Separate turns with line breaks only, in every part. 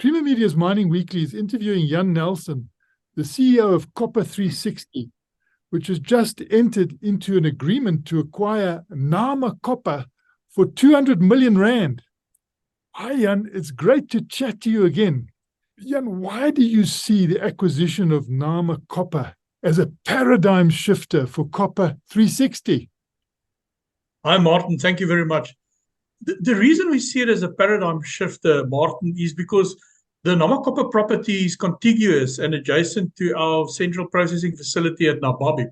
Creamer Media's Mining Weekly is interviewing Jan Nelson, the CEO of Copper 360, which has just entered into an agreement to acquire Nama Copper for 200 million rand. Hi, Jan. It's great to chat to you again. Jan, why do you see the acquisition of Nama Copper as a paradigm shifter for Copper 360?
Hi, Martin. Thank you very much. The reason we see it as a paradigm shifter, Martin, is because the Nama Copper property is contiguous and adjacent to our central processing facility at Nababi.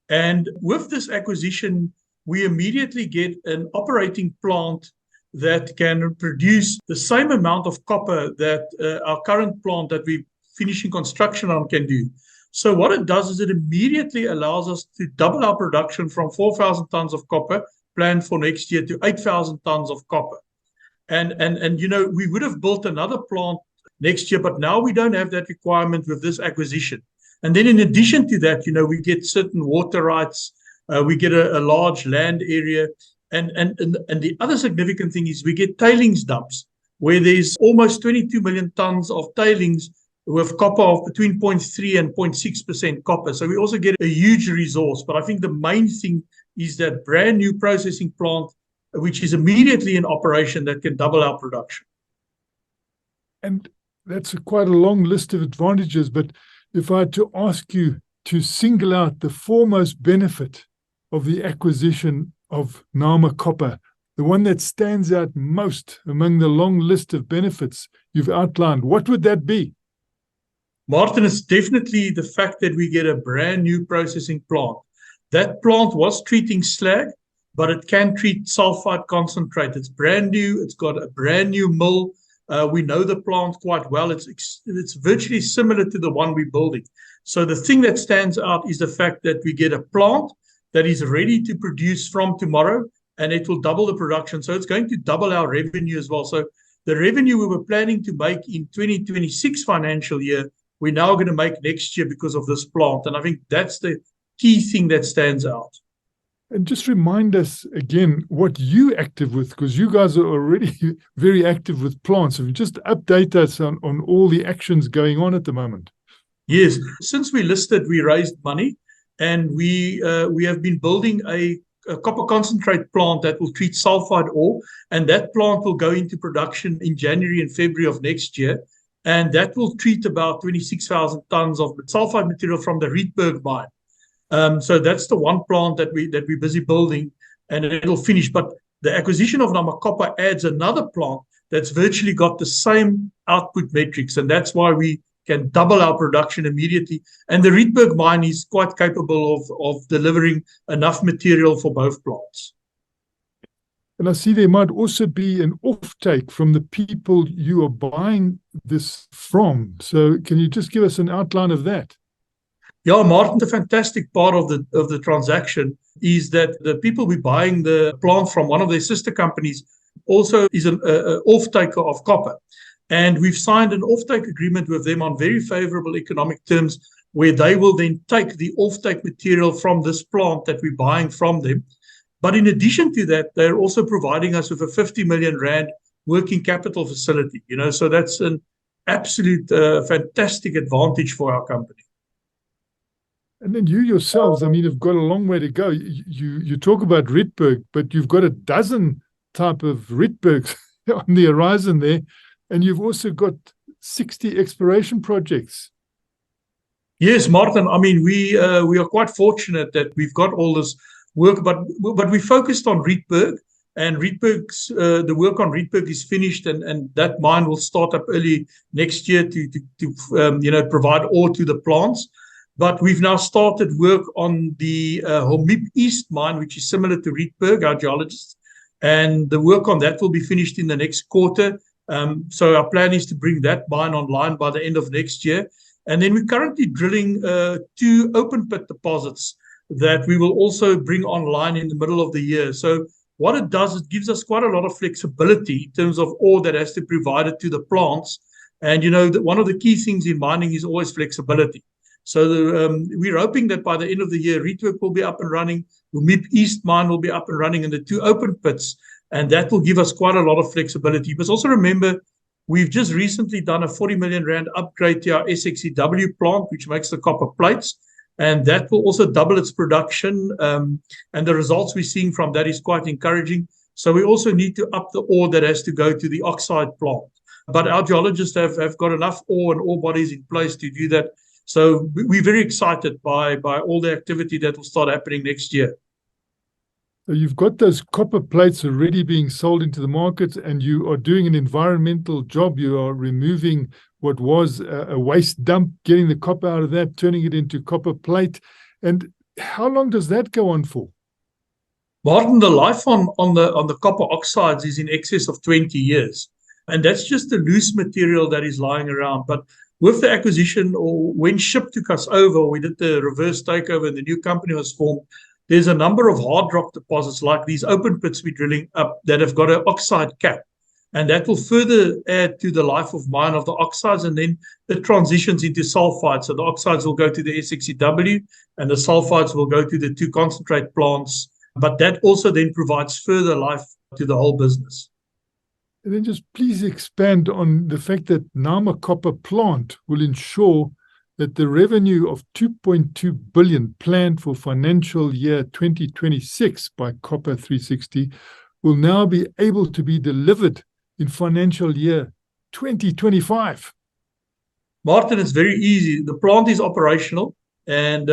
And with this acquisition, we immediately get an operating plant that can produce the same amount of copper that our current plant that we're finishing construction on can do. So what it does is it immediately allows us to double our production from 4,000 tons of copper planned for next year to 8,000 tons of copper. And you know, we would have built another plant next year, but now we don't have that requirement with this acquisition. And then in addition to that, you know, we get certain water rights, we get a large land area. And the other significant thing is we get tailings dumps where there's almost 22 million tons of tailings with copper of between 0.3 and 0.6% copper. So we also get a huge resource. But I think the main thing is that brand new processing plant, which is immediately in operation, that can double our production.
And that's quite a long list of advantages. But if I had to ask you to single out the foremost benefit of the acquisition of Nama Copper, the one that stands out most among the long list of benefits you've outlined, what would that be?
Martin, it's definitely the fact that we get a brand new processing plant. That plant was treating slag, but it can treat sulfide concentrate. It's brand new. It's got a brand new mill. We know the plant quite well. It's virtually similar to the one we're building. So the thing that stands out is the fact that we get a plant that is ready to produce from tomorrow, and it will double the production. So it's going to double our revenue as well. So the revenue we were planning to make in 2026 financial year, we're now going to make next year because of this plant. And I think that's the key thing that stands out.
And just remind us again what you're active with, because you guys are already very active with plants. So just update us on all the actions going on at the moment.
Yes. Since we listed, we raised money, and we have been building a copper concentrate plant that will treat sulfide ore. And that plant will go into production in January and February of next year. And that will treat about 26,000 tons of sulfide material from the Rietberg mine. So that's the one plant that we're busy building, and it'll finish. But the acquisition of Nama Copper adds another plant that's virtually got the same output metrics, and that's why we can double our production immediately. And the Rietberg mine is quite capable of delivering enough material for both plants.
And I see there might also be an offtake from the people you are buying this from. So can you just give us an outline of that?
Yeah, Martin, the fantastic part of the transaction is that the people we're buying the plant from, one of their sister companies, also is an off-taker of copper. And we've signed an off-take agreement with them on very favorable economic terms, where they will then take the off-take material from this plant that we're buying from them. But in addition to that, they're also providing us with a 50 million rand working capital facility. You know, so that's an absolute fantastic advantage for our company.
And then you yourselves, I mean, have got a long way to go. You talk about Rietberg, but you've got a dozen type of Rietbergs on the horizon there, and you've also got 60 exploration projects.
Yes, Martin. I mean, we are quite fortunate that we've got all this work, but we focused on Rietberg, and Rietberg's the work on Rietberg is finished, and that mine will start up early next year to provide ore to the plants. But we've now started work on the Homip East mine, which is similar to Rietberg, our geologists. And the work on that will be finished in the next quarter. So our plan is to bring that mine online by the end of next year. And then we're currently drilling 2 open pit deposits that we will also bring online in the middle of the year. So what it does, it gives us quite a lot of flexibility in terms of ore that has to be provided to the plants. And, you know, one of the key things in mining is always flexibility. So we're hoping that by the end of the year, Rietberg will be up and running, the Homip East mine will be up and running, and the 2 open pits, and that will give us quite a lot of flexibility. But also remember, We've just recently done a 40 million rand upgrade to our SXEW plant, which makes the copper plates, and that will also double its production. And the results we're seeing from that is quite encouraging. So we also need to up the ore that has to go to the oxide plant. But our geologists have got enough ore and ore bodies in place to do that. So we're very excited by all the activity that will start happening next year.
So you've got those copper plates already being sold into the market, and you are doing an environmental job. You are removing what was a waste dump, getting the copper out of that, turning it into copper plate. And how long does that go on for?
Martin, the life on the copper oxides is in excess of 20 years. And that's just the loose material that is lying around. But with the acquisition, or when SHIP took us over, we did the reverse takeover and the new company was formed, there's a number of hard rock deposits like these open pits we're drilling up that have got an oxide cap. And that will further add to the life of mine of the oxides, and then it transitions into sulfides. So the oxides will go to the SXEW and the sulfides will go to the two concentrate plants. But that also then provides further life to the whole business.
And then just please expand on the fact that Nama Copper Plant will ensure that the revenue of 2.2 billion planned for financial year 2026 by Copper 360 will now be able to be delivered in financial year 2025.
Martin, it's very easy. The plant is operational, and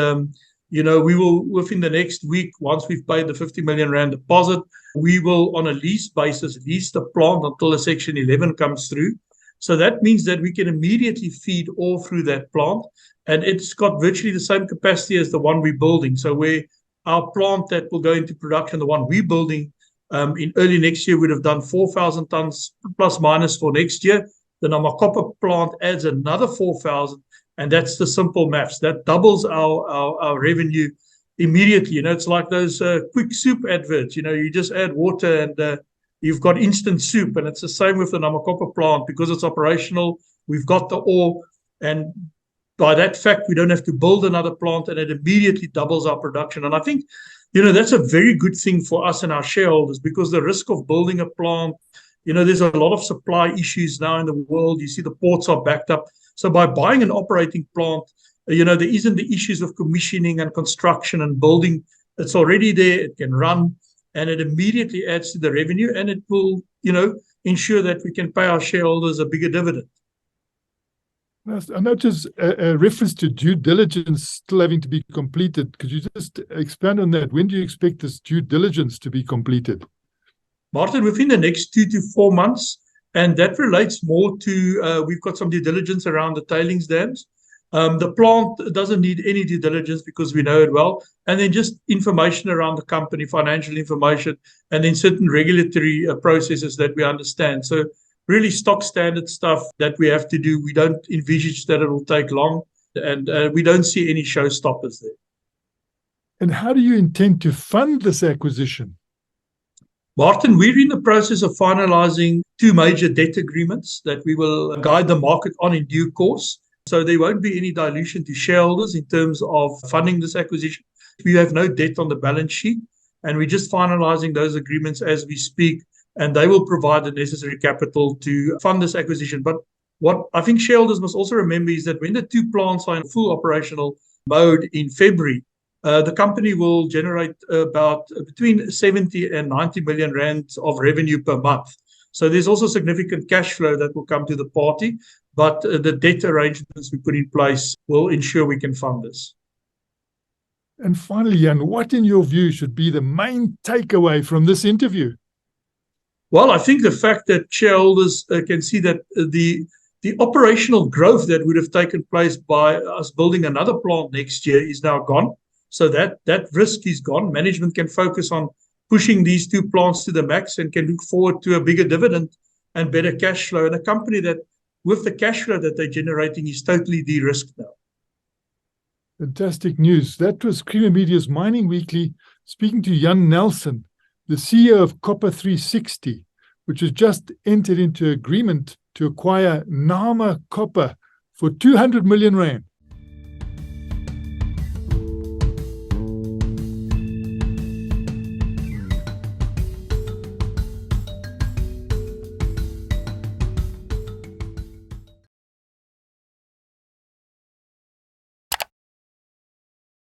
we will, within the next week, once we've paid the 50 million rand deposit, we will, on a lease basis, lease the plant until the Section 11 comes through. So that means that we can immediately feed ore through that plant, and it's got virtually the same capacity as the one we're building. So where our plant that will go into production, the one we're building in early next year, would have done 4,000 tons plus minus for next year. The Nama Copper plant adds another 4,000. And that's the simple maths. That doubles our revenue immediately. It's like those quick soup adverts. You just add water and you've got instant soup. And it's the same with the Nama Copper plant. Because it's operational, we've got the ore. And by that fact, we don't have to build another plant, and it immediately doubles our production. And I think, that's a very good thing for us and our shareholders, because the risk of building a plant, there's a lot of supply issues now in the world. You see the ports are backed up. So by buying an operating plant, there isn't the issues of commissioning and construction and building. It's already there. It can run, and it immediately adds to the revenue, and it will, ensure that we can pay our shareholders a bigger dividend.
I notice a reference to due diligence still having to be completed. Could you just expand on that? When do you expect this due diligence to be completed?
Martin, within the next 2 to 4 months. And that relates more to, we've got some due diligence around the tailings dams. The plant doesn't need any due diligence because we know it well. And then just information around the company, financial information, and then certain regulatory processes that we understand. So really stock standard stuff that we have to do. We don't envisage that it will take long, and we don't see any showstoppers there.
And how do you intend to fund this acquisition?
Martin, we're in the process of finalizing 2 major debt agreements that we will guide the market on in due course. So there won't be any dilution to shareholders in terms of funding this acquisition. We have no debt on the balance sheet, and we're just finalizing those agreements as we speak, and they will provide the necessary capital to fund this acquisition. But what I think shareholders must also remember is that when the 2 plants are in full operational mode in February, the company will generate about between 70 and 90 million rand of revenue per month. So there's also significant cash flow that will come to the party, but the debt arrangements we put in place will ensure we can fund this.
And finally, Jan, what in your view should be the main takeaway from this interview?
Well, I think the fact that shareholders can see that the operational growth that would have taken place by us building another plant next year is now gone. So that risk is gone. Management can focus on pushing these 2 plants to the max and can look forward to a bigger dividend and better cash flow. And a company that, with the cash flow that they're generating, is totally de-risked now.
Fantastic news. That was Creamer Media's Mining Weekly, speaking to Jan Nelson, the CEO of Copper 360, which has just entered into agreement to acquire Nama Copper for 200 million rand.